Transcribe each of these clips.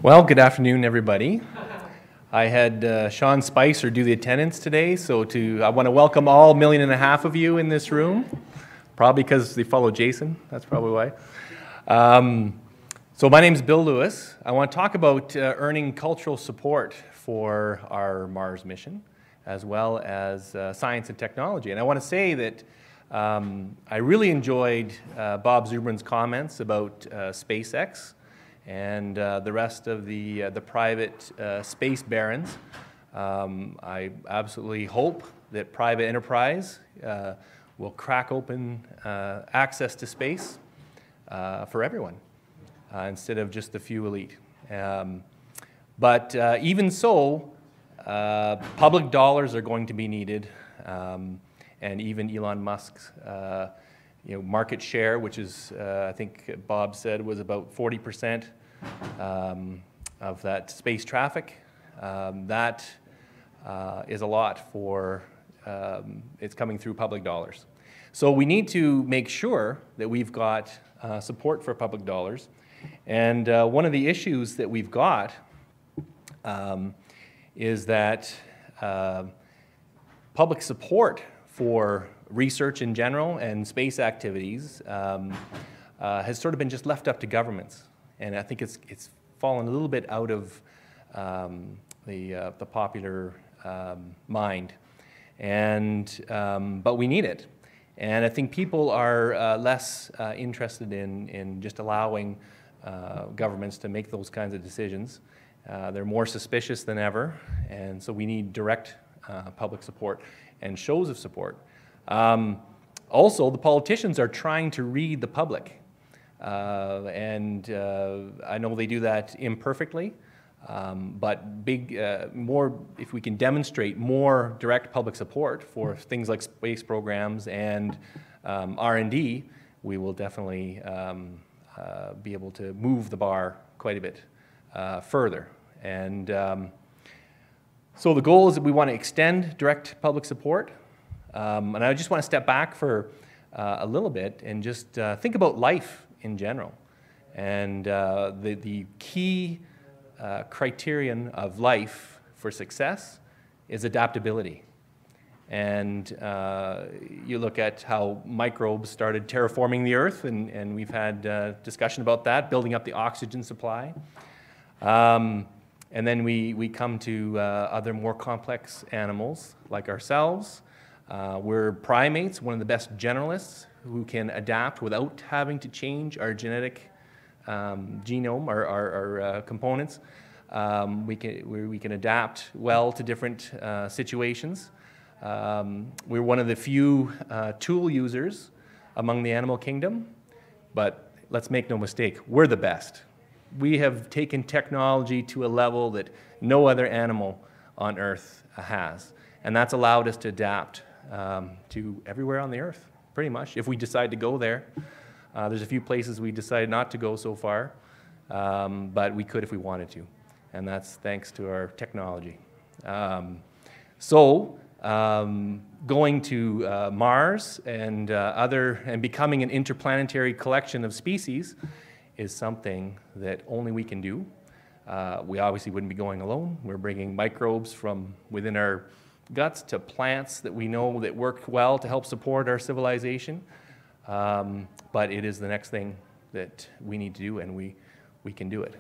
Well, good afternoon, everybody. I had Sean Spicer do the attendance today, so I want to welcome all 1.5 million of you in this room, probably because they follow Jason. That's probably why. So my name is Bill Lewis. I want to talk about earning cultural support for our Mars mission, as well as science and technology. And I want to say that I really enjoyed Bob Zubrin's comments about SpaceX and the rest of the private space barons. I absolutely hope that private enterprise will crack open access to space for everyone instead of just the few elite. But even so, public dollars are going to be needed, and even Elon Musk's market share, which is, I think Bob said, was about 40% of that space traffic. That is a lot for, it's coming through public dollars. So we need to make sure that we've got support for public dollars. And one of the issues that we've got is that public support for research in general and space activities has sort of been just left up to governments, and I think it's fallen a little bit out of the popular mind, and but we need it, and I think people are less interested in just allowing governments to make those kinds of decisions. They're more suspicious than ever, and so we need direct public support and shows of support. Also, the politicians are trying to read the public, and I know they do that imperfectly, but more, if we can demonstrate more direct public support for things like space programs and R&D, we will definitely be able to move the bar quite a bit further. And so the goal is that we want to extend direct public support. And I just want to step back for a little bit and just think about life in general. And the key criterion of life for success is adaptability. And you look at how microbes started terraforming the Earth, and we've had discussion about that, building up the oxygen supply. And then we come to other more complex animals like ourselves. We're primates, one of the best generalists who can adapt without having to change our genetic genome, our components. We can adapt well to different situations. We're one of the few tool users among the animal kingdom, but let's make no mistake, we're the best. We have taken technology to a level that no other animal on Earth has, and that's allowed us to adapt to everywhere on the Earth, pretty much, if we decide to go there. There's a few places we decided not to go so far, but we could if we wanted to, and that's thanks to our technology. Going to Mars and becoming an interplanetary collection of species is something that only we can do. We obviously wouldn't be going alone. We're bringing microbes from within our guts to plants that we know that work well to help support our civilization. But it is the next thing that we need to do, and we can do it.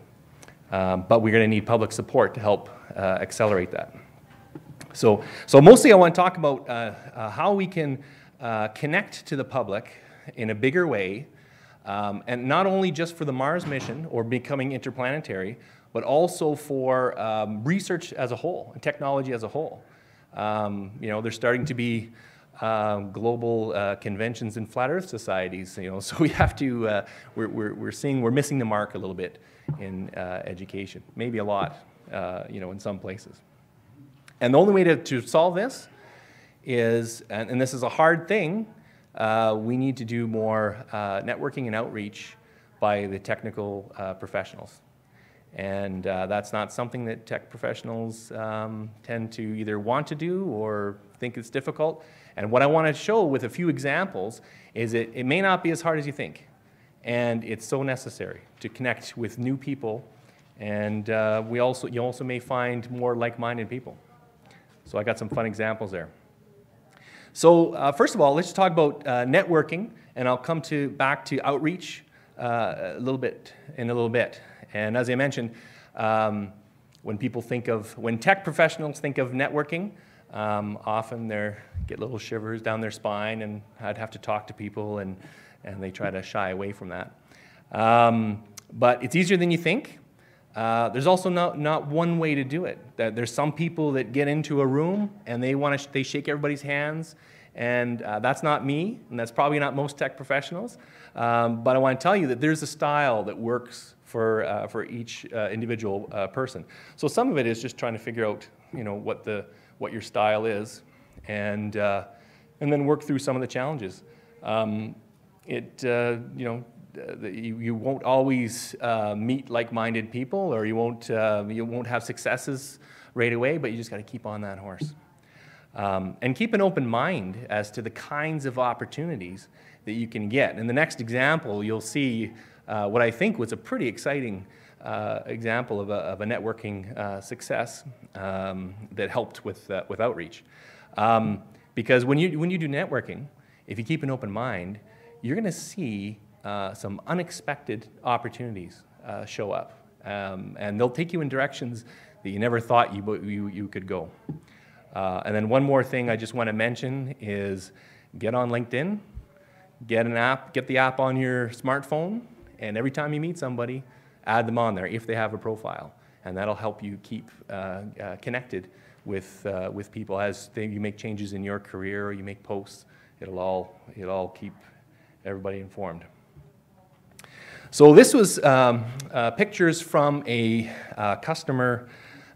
But we're going to need public support to help accelerate that. So mostly I want to talk about how we can connect to the public in a bigger way, and not only just for the Mars mission or becoming interplanetary, but also for research as a whole and technology as a whole. There's starting to be global conventions and flat Earth societies. So we have to. We're missing the mark a little bit in education, maybe a lot. In some places. And the only way to solve this is, and this is a hard thing, we need to do more networking and outreach by the technical professionals. And that's not something that tech professionals tend to either want to do or think it's difficult. And what I want to show with a few examples is it may not be as hard as you think. And it's so necessary to connect with new people And you also may find more like-minded people. So I got some fun examples there. So first of all, let's talk about networking, and I'll come back to outreach in a little bit. And as I mentioned, when tech professionals think of networking, often they get little shivers down their spine, and I'd have to talk to people, and they try to shy away from that. But it's easier than you think. There's also not one way to do it. There's some people that get into a room and they shake everybody's hands, and that's not me, and that's probably not most tech professionals. But I want to tell you that there's a style that works for each individual person. So some of it is just trying to figure out, what your style is, and then work through some of the challenges. You won't always meet like-minded people, or you won't have successes right away, but you just got to keep on that horse. And keep an open mind as to the kinds of opportunities that you can get. In the next example, you'll see what I think was a pretty exciting example of a networking success that helped with outreach. Because when you do networking, if you keep an open mind, you're going to see some unexpected opportunities show up, and they'll take you in directions that you never thought you could go. And then one more thing I just want to mention is get on LinkedIn, get the app on your smartphone, and every time you meet somebody, add them on there if they have a profile, and that'll help you keep connected with people as you make changes in your career or you make posts. It'll all keep everybody informed. So this was pictures from a customer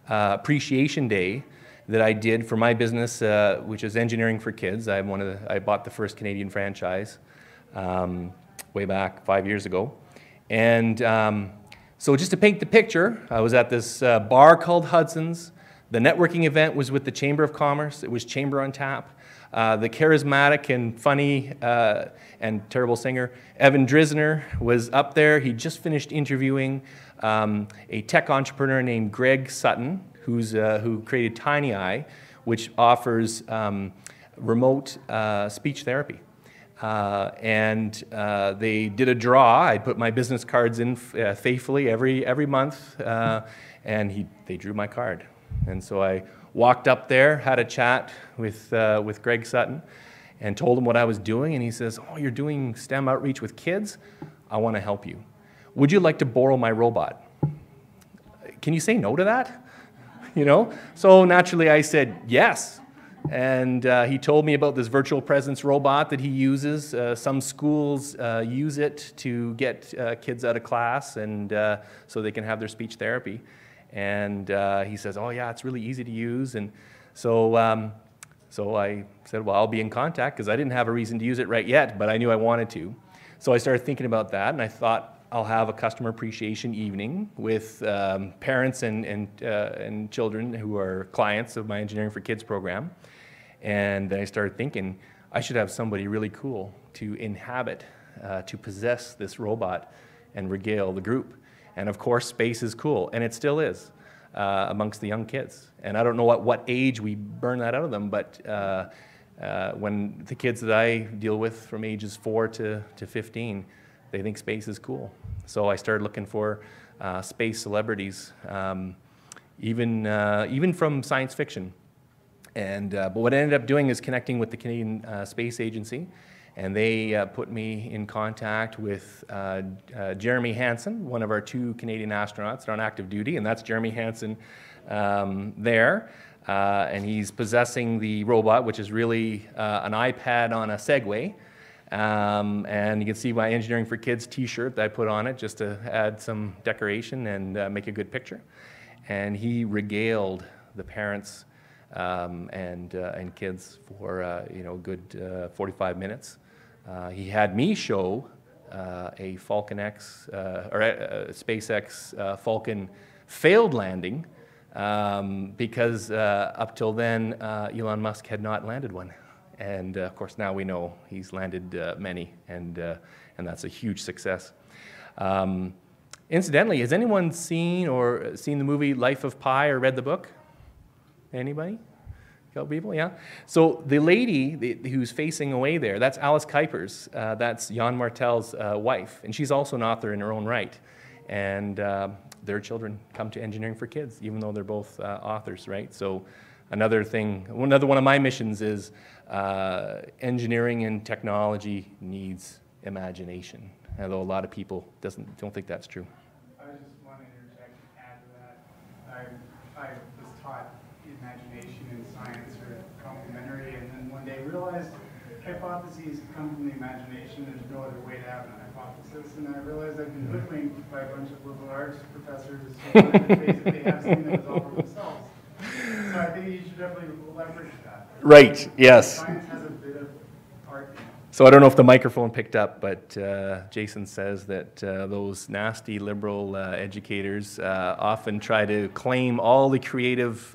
appreciation day that I did for my business, which is Engineering for Kids. I bought the first Canadian franchise way back 5 years ago. And so just to paint the picture, I was at this bar called Hudson's. The networking event was with the Chamber of Commerce. It was Chamber on Tap. The charismatic and funny and terrible singer Evan Drisner was up there. He just finished interviewing a tech entrepreneur named Greg Sutton, who created TinyEye, which offers remote speech therapy. And they did a draw. I put my business cards in faithfully every month, and they drew my card. And so I walked up there, had a chat with Greg Sutton, and told him what I was doing. And he says, "Oh, you're doing STEM outreach with kids? I want to help you. Would you like to borrow my robot?" Can you say no to that? So naturally I said yes. And he told me about this virtual presence robot that he uses. Some schools use it to get kids out of class and so they can have their speech therapy. And he says, "Oh yeah, it's really easy to use." And so I said, "Well, I'll be in contact," because I didn't have a reason to use it right yet, but I knew I wanted to. So I started thinking about that, and I thought I'll have a customer appreciation evening with parents and children who are clients of my Engineering for Kids program. And I started thinking I should have somebody really cool to inhabit, to possess this robot and regale the group. And of course, space is cool, and it still is amongst the young kids. And I don't know at what age we burn that out of them, but when the kids that I deal with from ages 4 to 15, they think space is cool. So I started looking for space celebrities, even from science fiction. But what I ended up doing is connecting with the Canadian Space Agency, and they put me in contact with Jeremy Hansen, one of our 2 Canadian astronauts that are on active duty, and that's Jeremy Hansen there. And he's possessing the robot, which is really an iPad on a Segway. And you can see my Engineering for Kids t-shirt that I put on it just to add some decoration and make a good picture. And he regaled the parents and kids for a good 45 minutes. He had me show a Falcon X or a SpaceX Falcon failed landing because up till then Elon Musk had not landed one. And of course now we know he's landed many, and that's a huge success. Incidentally, has anyone seen the movie Life of Pi or read the book? Anybody? A couple people, yeah. So the lady who's facing away there, that's Alice Kuipers. That's Jan Martel's wife, and she's also an author in her own right. And their children come to Engineering for Kids, even though they're both authors, right? So another one of my missions is engineering and technology needs imagination, although a lot of people don't think that's true. I just want to interject and add to that. I was taught imagination and science are complementary, and then one day realized hypotheses come from the imagination. There's no other way to have an hypothesis, and I realized I've been hoodwinked by a bunch of liberal arts professors who wanted to basically have something that was all for themselves. So I think you should definitely leverage that. Right, yes. Science has a bit of art in it. So I don't know if the microphone picked up, but Jason says that those nasty liberal educators often try to claim all the creative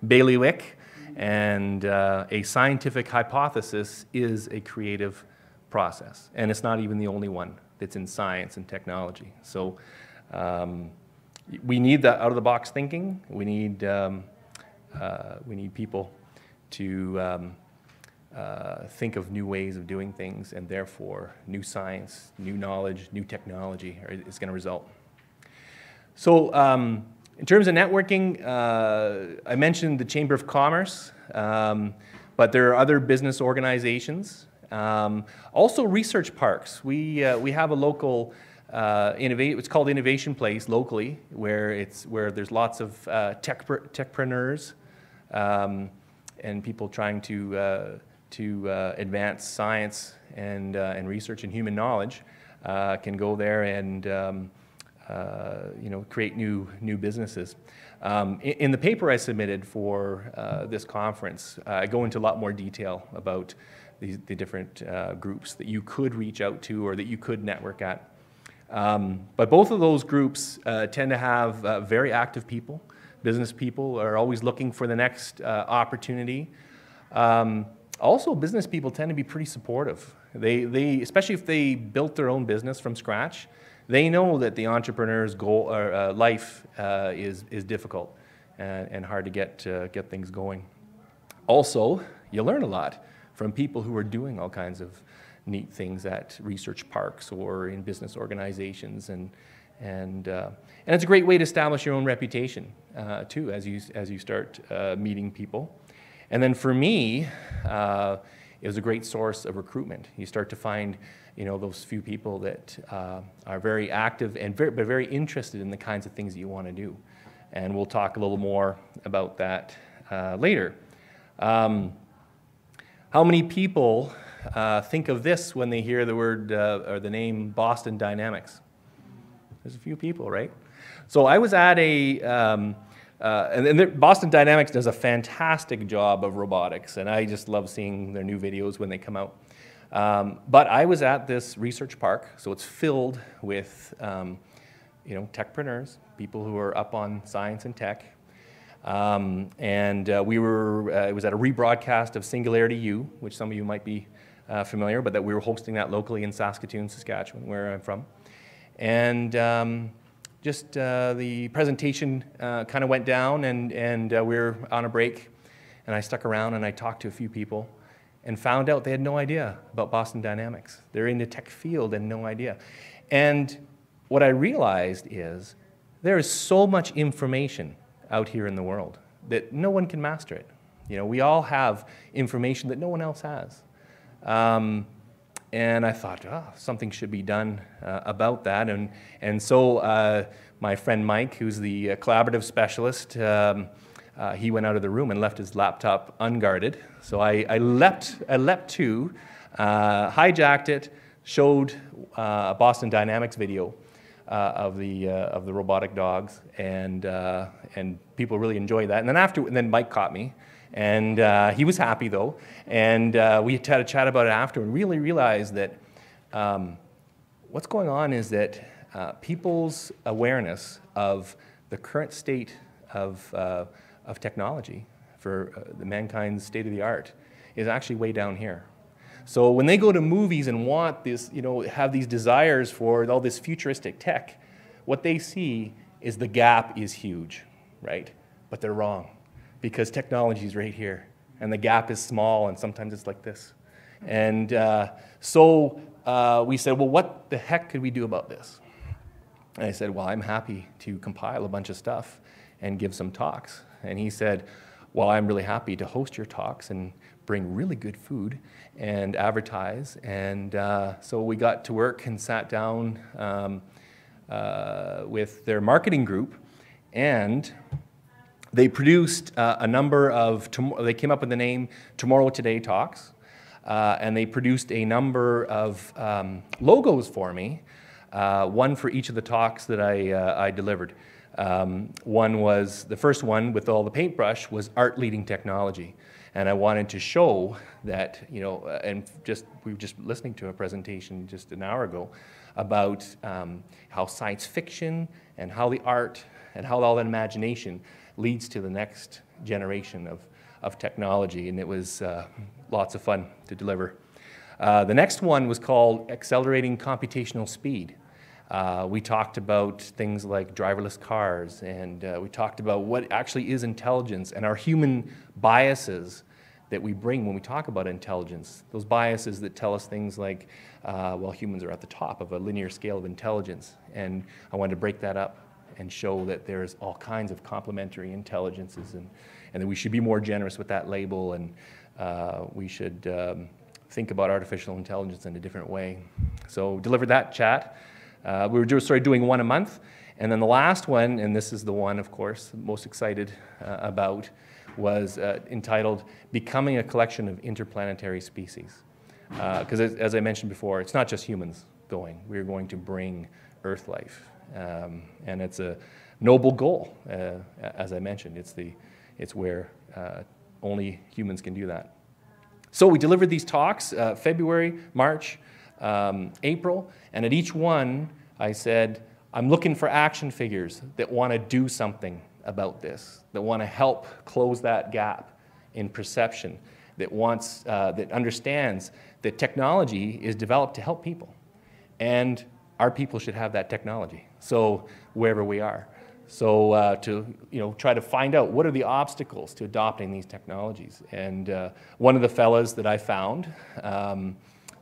bailiwick, and a scientific hypothesis is a creative process, and it's not even the only one that's in science and technology. So we need that out-of-the-box thinking. We need people to think of new ways of doing things, and therefore new science, new knowledge, new technology is going to result. So in terms of networking, I mentioned the Chamber of Commerce, but there are other business organizations. Also research parks. We have a local it's called Innovation Place locally, where there's lots of techpreneurs and people trying to advance science and research and human knowledge can go there and create new businesses. In the paper I submitted for this conference, I go into a lot more detail about the different groups that you could reach out to or that you could network at. But both of those groups tend to have very active people. Business people are always looking for the next opportunity. Also, business people tend to be pretty supportive. They especially if they built their own business from scratch, they know that the entrepreneur's goal or life is difficult and hard to get things going. Also, you learn a lot from people who are doing all kinds of neat things at research parks or in business organizations, and it's a great way to establish your own reputation too as you start meeting people. And then for me, it was a great source of recruitment. You start to find, those few people that are very active and very interested in the kinds of things that you want to do. And we'll talk a little more about that later. How many people think of this when they hear the word or the name Boston Dynamics? There's a few people, right? So I was at Boston Dynamics does a fantastic job of robotics, and I just love seeing their new videos when they come out. But I was at this research park, so it's filled with techpreneurs, people who are up on science and tech. It was at a rebroadcast of Singularity U, which some of you might be familiar, but that we were hosting that locally in Saskatoon, Saskatchewan, where I'm from. And the presentation kind of went down, and we were on a break, and I stuck around and I talked to a few people and found out they had no idea about Boston Dynamics. They're in the tech field and no idea. And what I realized is there is so much information out here in the world that no one can master it. We all have information that no one else has. And I thought, something should be done about that. And so my friend Mike, who's the collaborative specialist, he went out of the room and left his laptop unguarded. So I leapt to, hijacked it, showed a Boston Dynamics video of the robotic dogs, and people really enjoyed that. And then Mike caught me. And he was happy, though, and we had a chat about it after and really realized that what's going on is that people's awareness of the current state of technology for the mankind's state-of-the-art is actually way down here. So when they go to movies and want this, have these desires for all this futuristic tech, what they see is the gap is huge, right? But they're wrong, because technology is right here, and the gap is small, and sometimes it's like this. And so we said, well, what the heck could we do about this? And I said, well, I'm happy to compile a bunch of stuff and give some talks. And he said, well, I'm really happy to host your talks and bring really good food and advertise. And so we got to work and sat down with their marketing group, and they produced a number of, they came up with the name Tomorrow Today Talks, and they produced a number of logos for me, one for each of the talks that I delivered. One was, the first one with all the paintbrush was Art Leading Technology. And I wanted to show that, you know, and we were just listening to a presentation just an hour ago about how science fiction and how the art and how all that imagination leads to the next generation of technology. And it was lots of fun to deliver. The next one was called Accelerating Computational Speed. We talked about things like driverless cars, and we talked about what actually is intelligence and our human biases that we bring when we talk about intelligence. Those biases that tell us things like, well, humans are at the top of a linear scale of intelligence. And I wanted to break that up and show that there's all kinds of complementary intelligences, and that we should be more generous with that label, and we should think about artificial intelligence in a different way. So delivered that chat. We were started doing one a month, and then the last one, and this is the one, of course, most excited about, was entitled Becoming a Collection of Interplanetary Species. Because as I mentioned before, it's not just humans going. We're going to bring Earth life. And it's a noble goal, as I mentioned. It's where only humans can do that. So we delivered these talks, February, March, April, and at each one I said, I'm looking for action figures that want to do something about this, that want to help close that gap in perception, that understands that technology is developed to help people, and our people should have that technology. So wherever we are, so to try to find out what are the obstacles to adopting these technologies. And one of the fellas that I found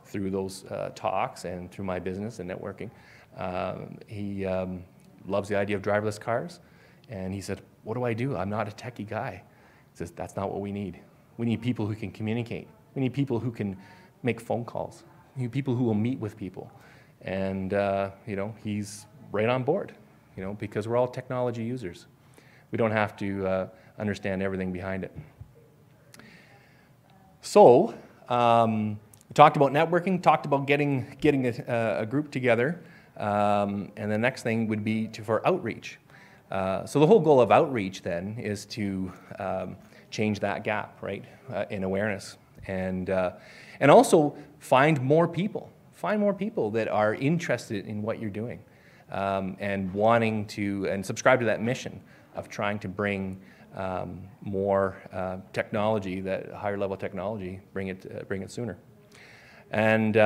through those talks and through my business and networking, he loves the idea of driverless cars, and he said, "What do I do? I'm not a techie guy." He says, "That's not what we need. We need people who can communicate. We need people who can make phone calls. We need people who will meet with people." And he's right on board, because we're all technology users. We don't have to understand everything behind it. So we talked about networking, talked about getting a group together, and the next thing would be for outreach. So the whole goal of outreach then is to change that gap, right, in awareness, and also find more people. Find more people that are interested in what you're doing, and wanting to, and subscribe to that mission of trying to bring more technology, that higher level technology, bring it sooner. And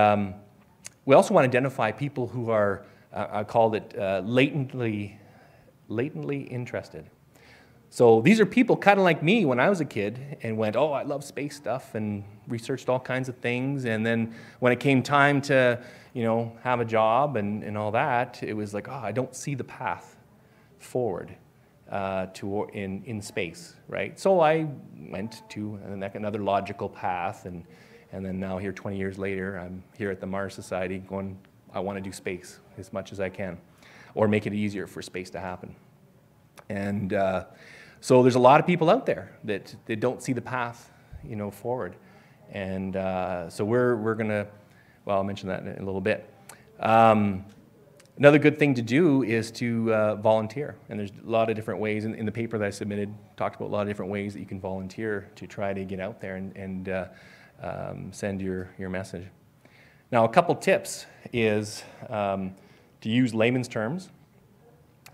we also want to identify people who are, I called it latently interested. So these are people kind of like me when I was a kid and went, oh, I love space stuff, and researched all kinds of things. And then when it came time to, have a job and all that, it was like, oh, I don't see the path forward in space, right? So I went to another logical path, and then now here 20 years later, I'm here at the Mars Society going, I want to do space as much as I can, or make it easier for space to happen. And so there's a lot of people out there that don't see the path, forward. And so we're going to, well, I'll mention that in a little bit. Another good thing to do is to volunteer. And there's a lot of different ways. In the paper that I submitted, talked about a lot of different ways that you can volunteer to try to get out there and send your message. Now, a couple tips is to use layman's terms.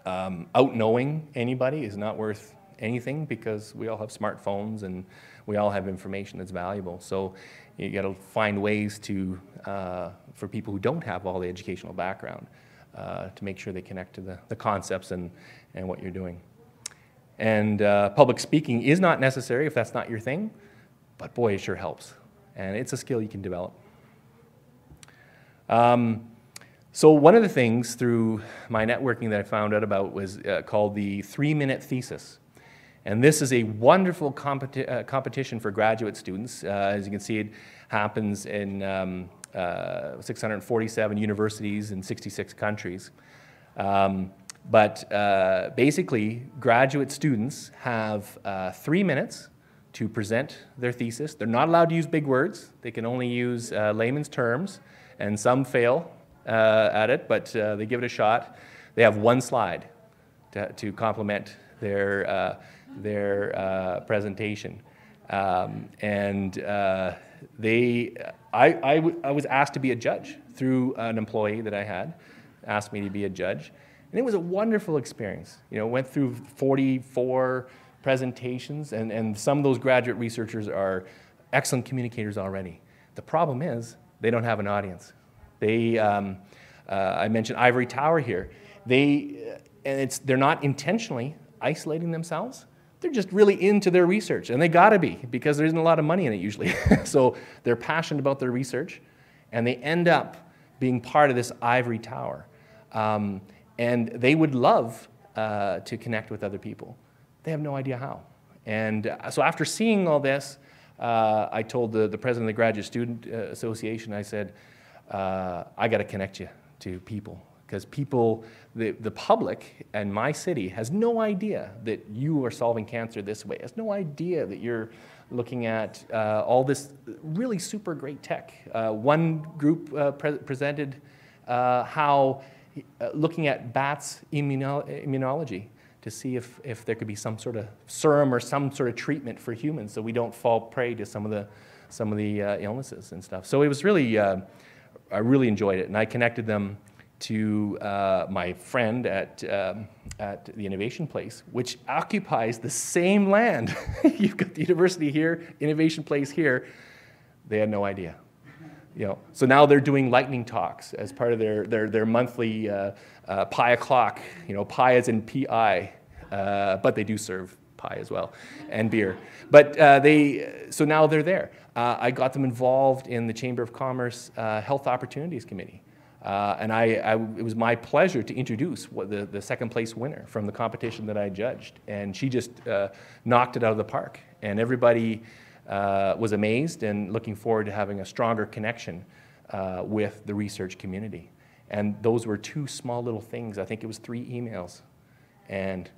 Out-knowing anybody is not worth anything, because we all have smartphones and we all have information that's valuable. So you got to find ways to, for people who don't have all the educational background, to make sure they connect to the concepts and what you're doing. And public speaking is not necessary if that's not your thing, but boy, it sure helps. And it's a skill you can develop. So one of the things through my networking that I found out about was called the 3-minute thesis. And this is a wonderful competition for graduate students. As you can see, it happens in 647 universities in 66 countries. But basically, graduate students have 3 minutes to present their thesis. They're not allowed to use big words. They can only use layman's terms, and some fail at it, but they give it a shot. They have one slide to complement their presentation. I was asked to be a judge through an employee that I had, asked me to be a judge. And it was a wonderful experience. You know, went through 44 presentations, and some of those graduate researchers are excellent communicators already. The problem is they don't have an audience. I mentioned ivory tower here. They're not intentionally isolating themselves. They're just really into their research, and they gotta be, because there isn't a lot of money in it usually. So they're passionate about their research, and they end up being part of this ivory tower. And they would love to connect with other people. They have no idea how. And so after seeing all this, I told the president of the Graduate Student Association, I said, I got to connect you to people, because people, the public in my city has no idea that you are solving cancer this way, has no idea that you're looking at all this really super great tech. One group presented how looking at bats' immunology to see if there could be some sort of serum or some sort of treatment for humans so we don't fall prey to some of the illnesses and stuff. So it was really, I really enjoyed it, and I connected them to my friend at the Innovation Place, which occupies the same land. You've got the university here, Innovation Place here. They had no idea. You know, so now they're doing lightning talks as part of their monthly pie o'clock. You know, pie as in P-I, but they do serve pie as well, and beer. But so now they're there. I got them involved in the Chamber of Commerce Health Opportunities Committee. And it was my pleasure to introduce the second place winner from the competition that I judged. And she just knocked it out of the park. And everybody was amazed and looking forward to having a stronger connection with the research community. And those were 2 small little things. I think it was 3 emails. And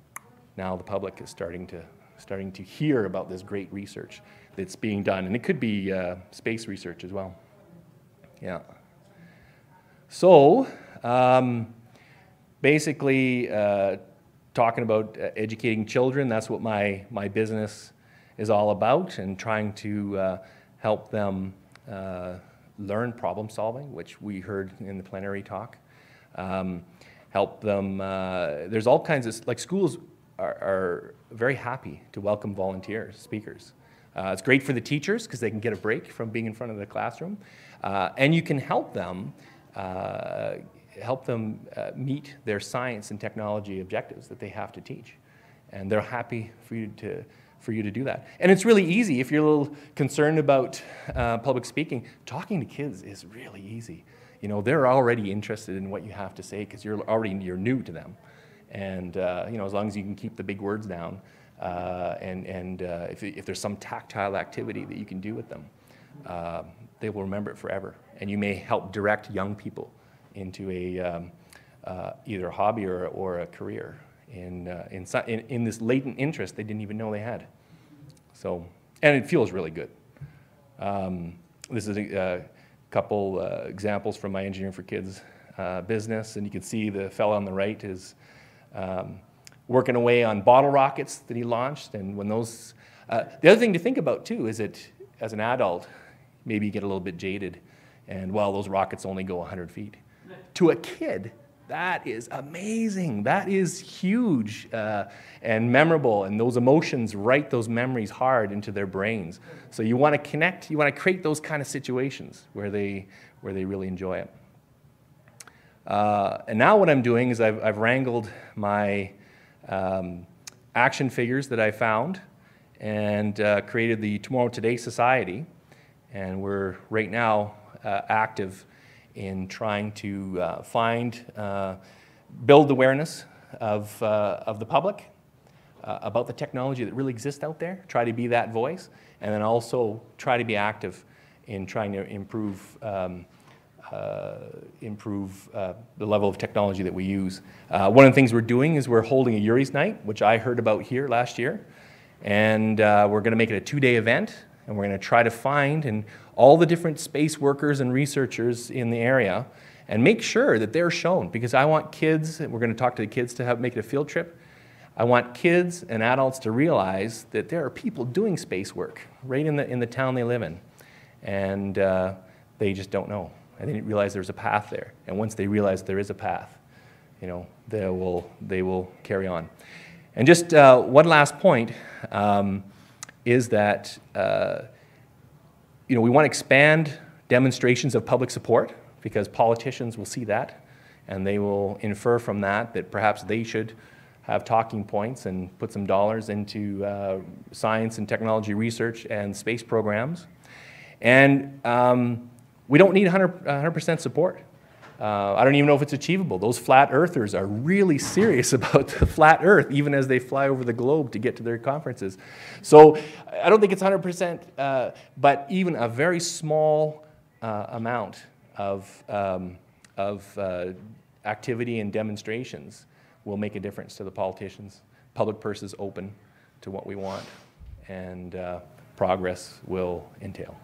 now the public is starting to hear about this great research that's being done. And it could be space research as well. Yeah. So basically talking about educating children, that's what my business is all about, and trying to help them learn problem solving, which we heard in the plenary talk. Help them, there's all kinds of, like schools are very happy to welcome volunteers, speakers. It's great for the teachers because they can get a break from being in front of the classroom. And you can help them meet their science and technology objectives that they have to teach. And they're happy for you to do that. And it's really easy if you're a little concerned about public speaking. Talking to kids is really easy. You know, they're already interested in what you have to say because you're new to them. And you know, as long as you can keep the big words down, if there's some tactile activity that you can do with them, they will remember it forever. And you may help direct young people into either a hobby or a career in this latent interest they didn't even know they had. So, and it feels really good. This is a couple examples from my Engineering for Kids business, and you can see the fellow on the right is working away on bottle rockets that he launched. And when those, the other thing to think about too is that as an adult, maybe you get a little bit jaded, and well, those rockets only go 100 feet. To a kid, that is amazing. That is huge and memorable, and those emotions write those memories hard into their brains. So you want to connect, you want to create those kind of situations where they really enjoy it. And now what I'm doing is I've wrangled my action figures that I found and created the Tomorrow Today Society. And we're right now active in trying to build awareness of the public about the technology that really exists out there, try to be that voice, and then also try to be active in trying to improve the level of technology that we use. One of the things we're doing is we're holding a Yuri's Night, which I heard about here last year, and we're going to make it a 2-day event, and we're going to try to find all the different space workers and researchers in the area and make sure that they're shown, because I want kids, and we're going to talk to the kids to make it a field trip. I want kids and adults to realize that there are people doing space work right in the town they live in, and they just don't know. And they didn't realize there's a path there. And once they realize there is a path, you know, they will carry on. And just one last point is that you know, we want to expand demonstrations of public support, because politicians will see that and they will infer from that that perhaps they should have talking points and put some dollars into science and technology research and space programs. And we don't need 100% support. I don't even know if it's achievable. Those flat earthers are really serious about the flat earth, even as they fly over the globe to get to their conferences. So I don't think it's 100%, but even a very small amount of activity and demonstrations will make a difference to the politicians. Public purse is open to what we want, and progress will entail.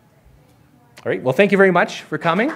All right, well, thank you very much for coming.